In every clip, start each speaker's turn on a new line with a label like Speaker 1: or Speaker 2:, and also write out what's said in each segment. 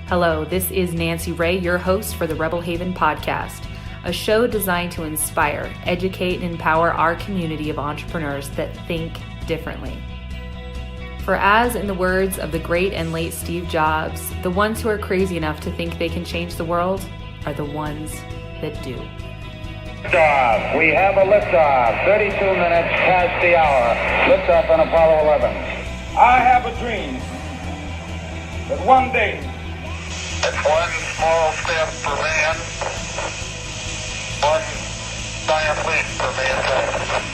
Speaker 1: Hello, this is Nancy Ray, your host for the Rebel Haven podcast, a show designed to inspire, educate, and empower our community of entrepreneurs that think differently. For as in the words of the great and late Steve Jobs, the ones who are crazy enough to think they can change the world are the ones that do.
Speaker 2: Liftoff. We have a liftoff. 32 minutes past the hour. Liftoff on Apollo 11.
Speaker 3: I have a dream that one day
Speaker 4: it's one small step for man, one giant leap for mankind.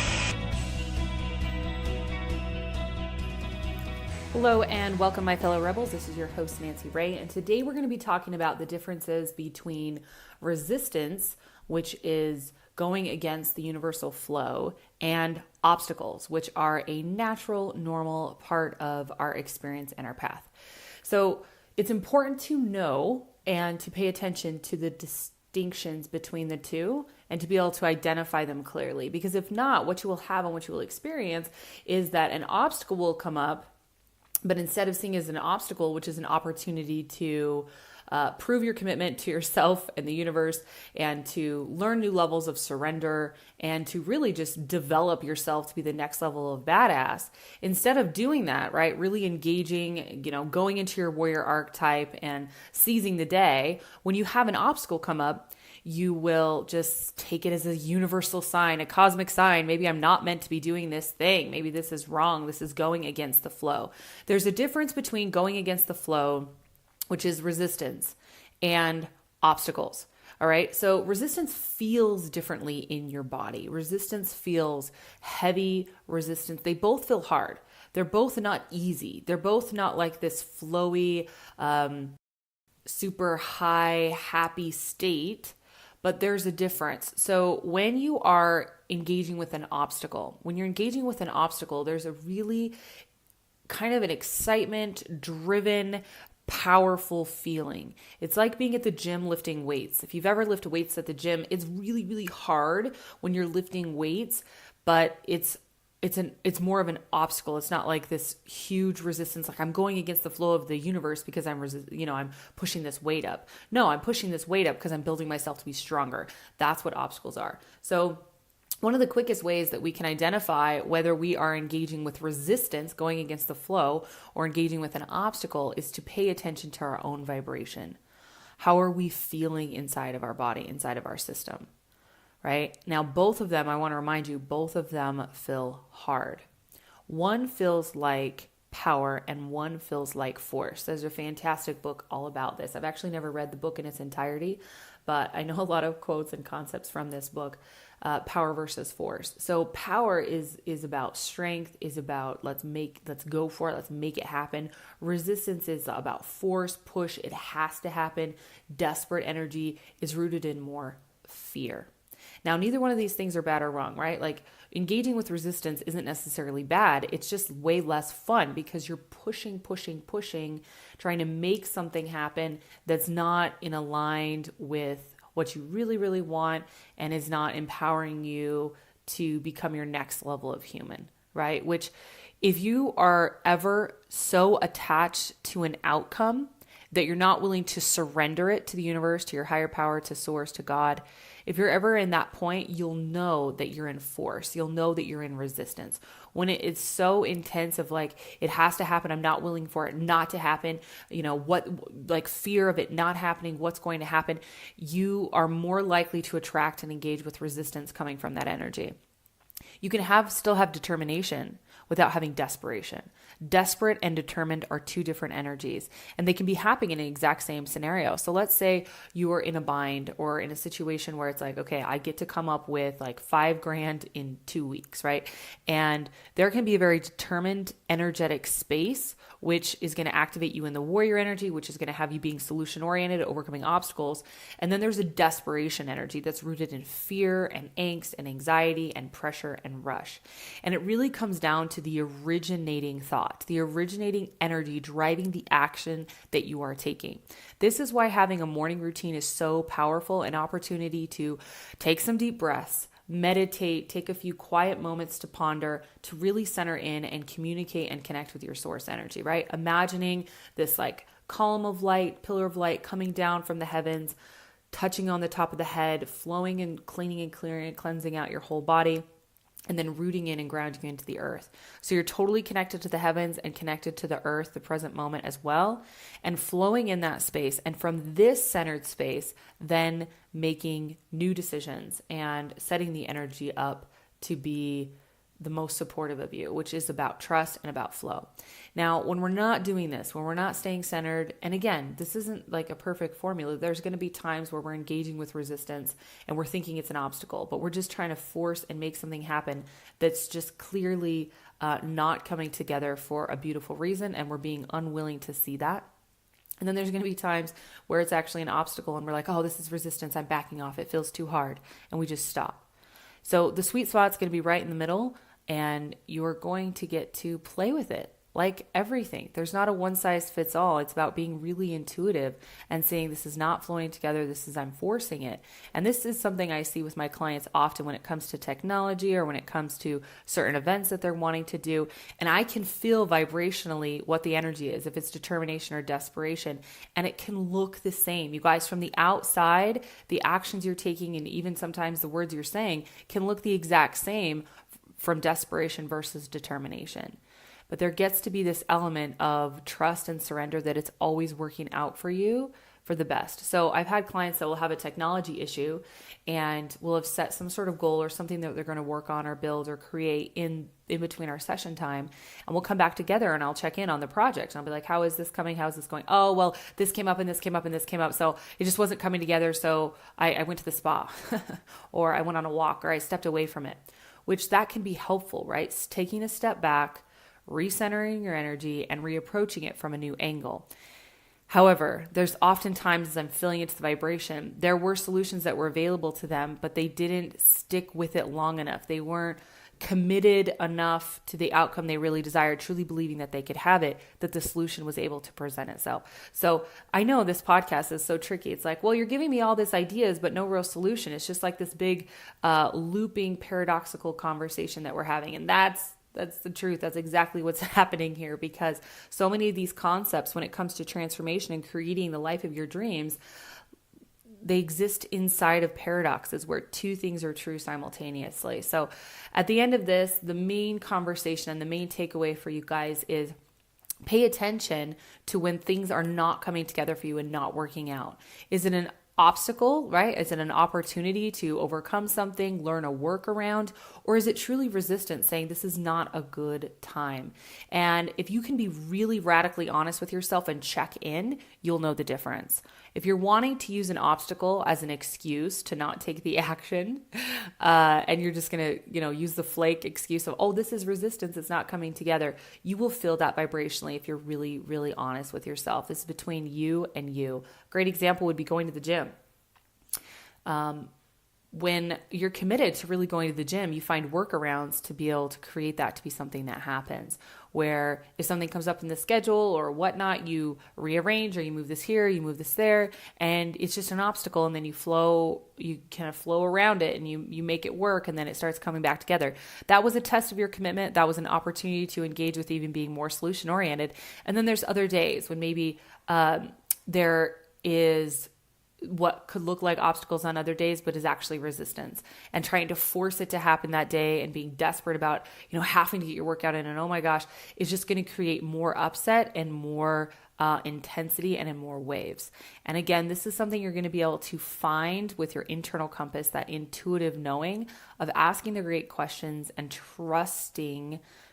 Speaker 1: Hello and welcome, my fellow rebels. This is your host, Nancy Ray, and today we're going to be talking about the differences between resistance, which is going against the universal flow, and obstacles, which are a natural, normal part of our experience and our path. So it's important to know and to pay attention to the distinctions between the two and to be able to identify them clearly. Because if not, what you will have and what you will experience is that an obstacle will come up, but instead of seeing it as an obstacle, which is an opportunity to prove your commitment to yourself and the universe and to learn new levels of surrender and to really just develop yourself to be the next level of badass. Instead of doing that, right, really engaging, going into your warrior archetype and seizing the day, when you have an obstacle come up, you will just take it as a universal sign, a cosmic sign. Maybe I'm not meant to be doing this thing. Maybe this is wrong. This is going against the flow. There's a difference between going against the flow, which is resistance, and obstacles. All right. So resistance feels differently in your body. Resistance feels heavy. Resistance, they both feel hard. They're both not easy. They're both not like this flowy, super high, happy state, but there's a difference. So when you are engaging with an obstacle, there's a really kind of an excitement driven, powerful feeling. It's like being at the gym lifting weights. If you've ever lifted weights at the gym, it's really, really hard when you're lifting weights, but it's more of an obstacle. It's not like this huge resistance, like I'm going against the flow of the universe because I'm pushing this weight up. No, I'm pushing this weight up because I'm building myself to be stronger. That's what obstacles are. So one of the quickest ways that we can identify whether we are engaging with resistance, going against the flow, or engaging with an obstacle is to pay attention to our own vibration. How are we feeling inside of our body, inside of our system, right? Now, both of them, I want to remind you, both of them feel hard. One feels like power and one feels like force. There's a fantastic book all about this. I've actually never read the book in its entirety, but I know a lot of quotes and concepts from this book. Power versus force. So power is about strength, is about let's go for it, let's make it happen. Resistance is about force, push, it has to happen. Desperate energy is rooted in more fear. Now, neither one of these things are bad or wrong, right? Like engaging with resistance isn't necessarily bad. It's just way less fun because you're pushing, trying to make something happen that's not aligned with what you really, really want and is not empowering you to become your next level of human, right? Which if you are ever so attached to an outcome that you're not willing to surrender it to the universe, to your higher power, to source, to God, if you're ever in that point, you'll know that you're in force. You'll know that you're in resistance. When it's so intense of like, it has to happen, I'm not willing for it not to happen, fear of it not happening, what's going to happen, you are more likely to attract and engage with resistance coming from that energy. You can still have determination without having desperation. Desperate and determined are two different energies, and they can be happening in an exact same scenario. So let's say you are in a bind or in a situation where it's like, okay, I get to come up with like $5,000 in 2 weeks, right? And there can be a very determined, energetic space, which is going to activate you in the warrior energy, which is going to have you being solution oriented, overcoming obstacles. And then there's a desperation energy that's rooted in fear and angst and anxiety and pressure and rush. And it really comes down to the originating thought, the originating energy driving the action that you are taking. This is why having a morning routine is so powerful, an opportunity to take some deep breaths, meditate, take a few quiet moments to ponder, to really center in and communicate and connect with your source energy, right? Imagining this like column of light, pillar of light coming down from the heavens, touching on the top of the head, flowing and cleaning and clearing and cleansing out your whole body, and then rooting in and grounding into the earth. So you're totally connected to the heavens and connected to the earth, the present moment as well, and flowing in that space. And from this centered space, then making new decisions and setting the energy up to be the most supportive of you, which is about trust and about flow. Now, when we're not doing this, when we're not staying centered, and again, this isn't like a perfect formula. There's going to be times where we're engaging with resistance and we're thinking it's an obstacle, but we're just trying to force and make something happen that's just clearly not coming together for a beautiful reason, and we're being unwilling to see that. And then there's going to be times where it's actually an obstacle and we're like, oh, this is resistance. I'm backing off. It feels too hard. And we just stop. So the sweet spot's going to be right in the middle, and you're going to get to play with it like everything. There's not a one size fits all. It's about being really intuitive and saying, this is not flowing together. This is, I'm forcing it. And this is something I see with my clients often when it comes to technology or when it comes to certain events that they're wanting to do. And I can feel vibrationally what the energy is, if it's determination or desperation. And it can look the same. You guys, from the outside, the actions you're taking and even sometimes the words you're saying can look the exact same from desperation versus determination. But there gets to be this element of trust and surrender that it's always working out for you for the best. So I've had clients that will have a technology issue and will have set some sort of goal or something that they're going to work on or build or create in between our session time. And we'll come back together and I'll check in on the project. And I'll be like, how is this coming? How is this going? Oh, well, this came up and this came up and this came up. So it just wasn't coming together. So I went to the spa or I went on a walk or I stepped away from it, which that can be helpful, right? It's taking a step back, recentering your energy and reapproaching it from a new angle. However, there's often times as I'm feeling into the vibration, there were solutions that were available to them, but they didn't stick with it long enough. They weren't committed enough to the outcome they really desired, truly believing that they could have it, that the solution was able to present itself. So I know this podcast is so tricky. It's like, well, you're giving me all these ideas, but no real solution. It's just like this big looping paradoxical conversation that we're having. And that's the truth. That's exactly what's happening here, because so many of these concepts, when it comes to transformation and creating the life of your dreams, they exist inside of paradoxes where two things are true simultaneously. So at the end of this, the main conversation and the main takeaway for you guys is pay attention to when things are not coming together for you and not working out. Is it an obstacle, right? Is it an opportunity to overcome something, learn a workaround, or is it truly resistance saying this is not a good time? And if you can be really radically honest with yourself and check in, you'll know the difference. If you're wanting to use an obstacle as an excuse to not take the action, and you're just going to, use the flake excuse of, oh, this is resistance, it's not coming together, you will feel that vibrationally if you're really, really honest with yourself. This is between you and you. Great example would be going to the gym. When you're committed to really going to the gym, you find workarounds to be able to create that to be something that happens. Where if something comes up in the schedule or whatnot, you rearrange or you move this here, you move this there, and it's just an obstacle. And then you kind of flow around it and you make it work, and then it starts coming back together. That was a test of your commitment. That was an opportunity to engage with even being more solution oriented. And then there's other days when maybe there is what could look like obstacles on other days, but is actually resistance, and trying to force it to happen that day and being desperate about, having to get your workout in. And oh my gosh, it's just going to create more upset and more intensity and in more waves. And again, this is something you're going to be able to find with your internal compass, that intuitive knowing of asking the great questions and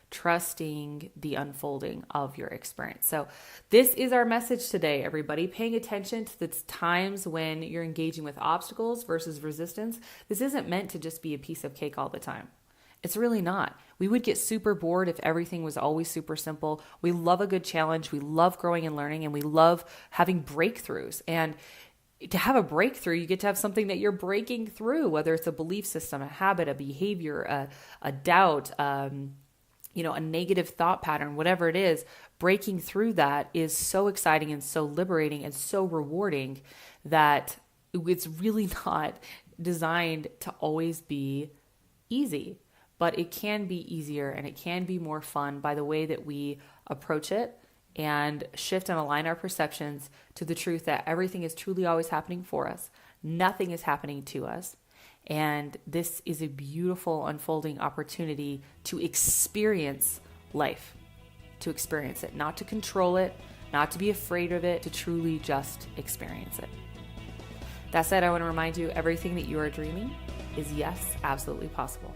Speaker 1: trusting the unfolding of your experience. So this is our message today, everybody. Paying attention to the times when you're engaging with obstacles versus resistance. This isn't meant to just be a piece of cake all the time. It's really not. We would get super bored if everything was always super simple. We love a good challenge. We love growing and learning, and we love having breakthroughs. And to have a breakthrough, you get to have something that you're breaking through, whether it's a belief system, a habit, a behavior, a doubt, a negative thought pattern, whatever it is. Breaking through that is so exciting and so liberating and so rewarding that it's really not designed to always be easy, but it can be easier and it can be more fun by the way that we approach it and shift and align our perceptions to the truth that everything is truly always happening for us. Nothing is happening to us. And this is a beautiful unfolding opportunity to experience life, to experience it, not to control it, not to be afraid of it, to truly just experience it. That said, I want to remind you, everything that you are dreaming is, yes, absolutely possible.